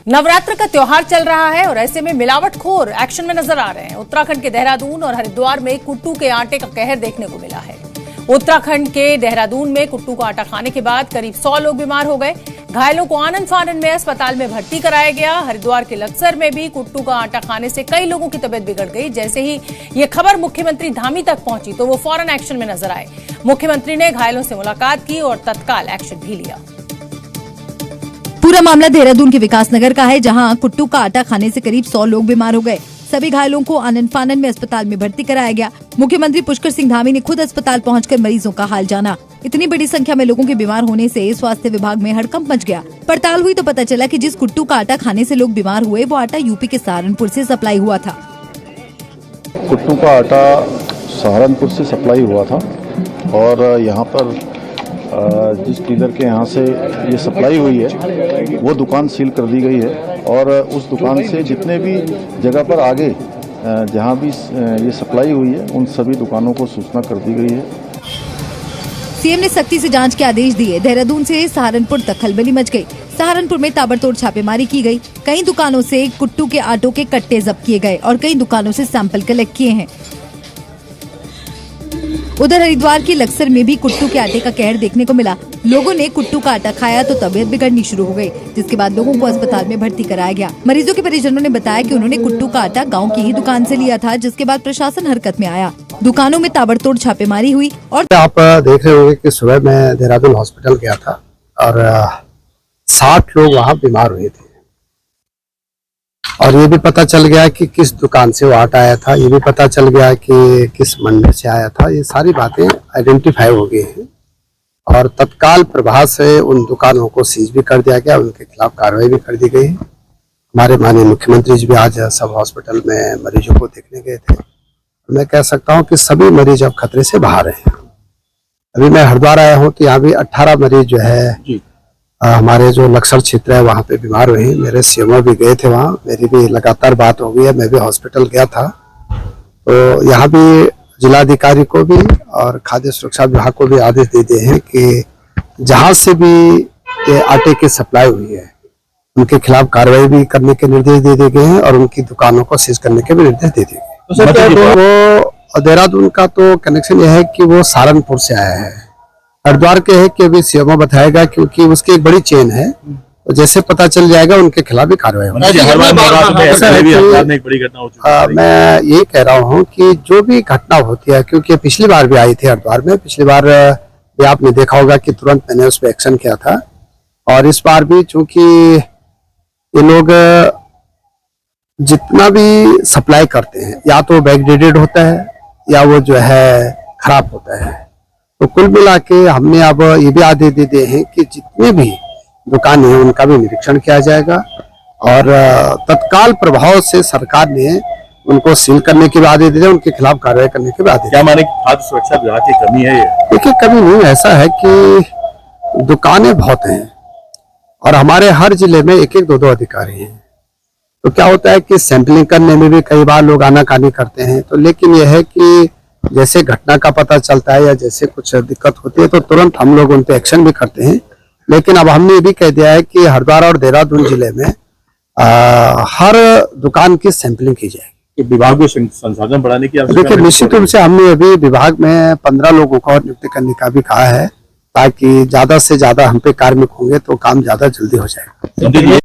नवरात्र का त्योहार चल रहा है और ऐसे में मिलावटखोर एक्शन में नजर आ रहे हैं। उत्तराखंड के देहरादून और हरिद्वार में कुट्टू के आटे का कहर देखने को मिला है। उत्तराखंड के देहरादून में कुट्टू का आटा खाने के बाद करीब 100 लोग बीमार हो गए। घायलों को आनन फानन में अस्पताल में भर्ती कराया गया। हरिद्वार के लक्सर में भी कुट्टू का आटा खाने से कई लोगों की तबीयत बिगड़ गई। जैसे ही ये खबर मुख्यमंत्री धामी तक पहुंची तो वो फौरन एक्शन में नजर आए। मुख्यमंत्री ने घायलों से मुलाकात की और तत्काल एक्शन भी लिया। पूरा मामला देहरादून के विकासनगर का है, जहां कुट्टू का आटा खाने से करीब 100 लोग बीमार हो गए। सभी घायलों को आनन फानन में अस्पताल में भर्ती कराया गया। मुख्यमंत्री पुष्कर सिंह धामी ने खुद अस्पताल पहुंचकर मरीजों का हाल जाना। इतनी बड़ी संख्या में लोगों के बीमार होने से स्वास्थ्य विभाग में हड़कंप मच गया। पड़ताल हुई तो पता चला कि जिस कुट्टू का आटा खाने से लोग बीमार हुए वो आटा यूपी के सहारनपुर से सप्लाई हुआ था। कुट्टू का आटा सहारनपुर से सप्लाई हुआ था और यहाँ पर जिस डीलर के यहाँ से ये सप्लाई हुई है वो दुकान सील कर दी गई है और उस दुकान से जितने भी जगह पर आगे जहाँ भी ये सप्लाई हुई है उन सभी दुकानों को सूचना कर दी गई है। सीएम ने सख्ती से जांच के आदेश दिए। देहरादून से सहारनपुर तक खलबली मच गई। सहारनपुर में ताबड़तोड़ छापेमारी की गई। कई दुकानों से कुट्टू के आटों के कट्टे जब्त किए गए और कई दुकानों से सैंपल कलेक्ट किए हैं। उधर हरिद्वार की लक्सर में भी कुट्टू के आटे का कहर देखने को मिला। लोगों ने कुट्टू का आटा खाया तो तबीयत बिगड़नी शुरू हो गई, जिसके बाद लोगों को अस्पताल में भर्ती कराया गया। मरीजों के परिजनों ने बताया कि उन्होंने कुट्टू का आटा गांव की ही दुकान से लिया था, जिसके बाद प्रशासन हरकत में आया। दुकानों में ताबड़तोड़ छापेमारी हुई। और आप देख रहे होंगे कि सुबह मैं देहरादून हॉस्पिटल गया था और 60 लोग वहाँ बीमार हुए थे और ये भी पता चल गया कि किस दुकान से वो आटा आया था। ये भी पता चल गया कि किस मंडी से आया था। ये सारी बातें आइडेंटिफाई हो गई हैं और तत्काल प्रभाव से उन दुकानों को सीज भी कर दिया गया। उनके खिलाफ कार्रवाई भी कर दी गई है। हमारे माननीय मुख्यमंत्री जी भी आज सब हॉस्पिटल में मरीजों को देखने गए थे। मैं कह सकता हूँ कि सभी मरीज अब खतरे से बाहर हैं। अभी मैं हरिद्वार आया हूँ तो यहाँ भी 18 मरीज जो है हमारे जो लक्सर क्षेत्र है वहाँ पे बीमार हुए हैं। मेरे सीएमओ भी गए थे वहाँ, मेरी भी लगातार बात हो गई है। मैं भी हॉस्पिटल गया था तो यहाँ भी जिलाधिकारी को भी और खाद्य सुरक्षा विभाग को भी आदेश दे दिए हैं कि जहाँ से भी ये आटे की सप्लाई हुई है उनके खिलाफ कार्रवाई भी करने के निर्देश दे दिए गए हैं और उनकी दुकानों को सीज करने के भी निर्देश दे दिए गए। वो देहरादून का तो कनेक्शन यह है कि वो सहारनपुर से आया है। हरिद्वार के है कि अभी सीएमओ बताएगा, क्योंकि उसकी एक बड़ी चेन है। तो जैसे पता चल जाएगा उनके खिलाफ भी कार्रवाई होगी। मैं ये कह रहा हूँ कि जो भी घटना होती है, क्योंकि पिछली बार भी आई थी हरिद्वार में, पिछली बार भी आपने देखा होगा कि तुरंत मैंने उस पर एक्शन किया था और इस बार भी चूंकि ये लोग जितना भी सप्लाई करते हैं या तो बैकडेटेड होता है या वो जो है खराब होता है। तो कुल मिला के हमने अब ये भी आदेश दे दिए हैं कि जितने भी दुकान है उनका भी निरीक्षण किया जाएगा और तत्काल प्रभाव से सरकार ने उनको सील करने के भी आदेश दिए, उनके खिलाफ कार्रवाई करने के भी आदेश। क्या माने खाद्य सुरक्षा विभाग की कमी है? देखिए कमी नहीं, ऐसा है कि दुकानें बहुत हैं और हमारे हर जिले में एक एक दो दो अधिकारी हैं। तो क्या होता है कि सैंपलिंग करने में भी कई बार लोग आनाकानी करते हैं। तो लेकिन यह है कि जैसे घटना का पता चलता है या जैसे कुछ दिक्कत होती है तो तुरंत हम लोग उन पे एक्शन भी करते हैं। लेकिन अब हमने ये भी कह दिया है कि हरिद्वार और देहरादून जिले में हर दुकान की सैंपलिंग की जाएगी। तो विभाग को संसाधन बढ़ाने की आवश्यकता है। देखिए निश्चित रूप से हमने अभी विभाग में 15 लोगों का और नियुक्त करने का भी कहा है, ताकि ज्यादा से ज्यादा हम पे कार्मिक होंगे तो काम ज्यादा जल्दी हो जाएगा।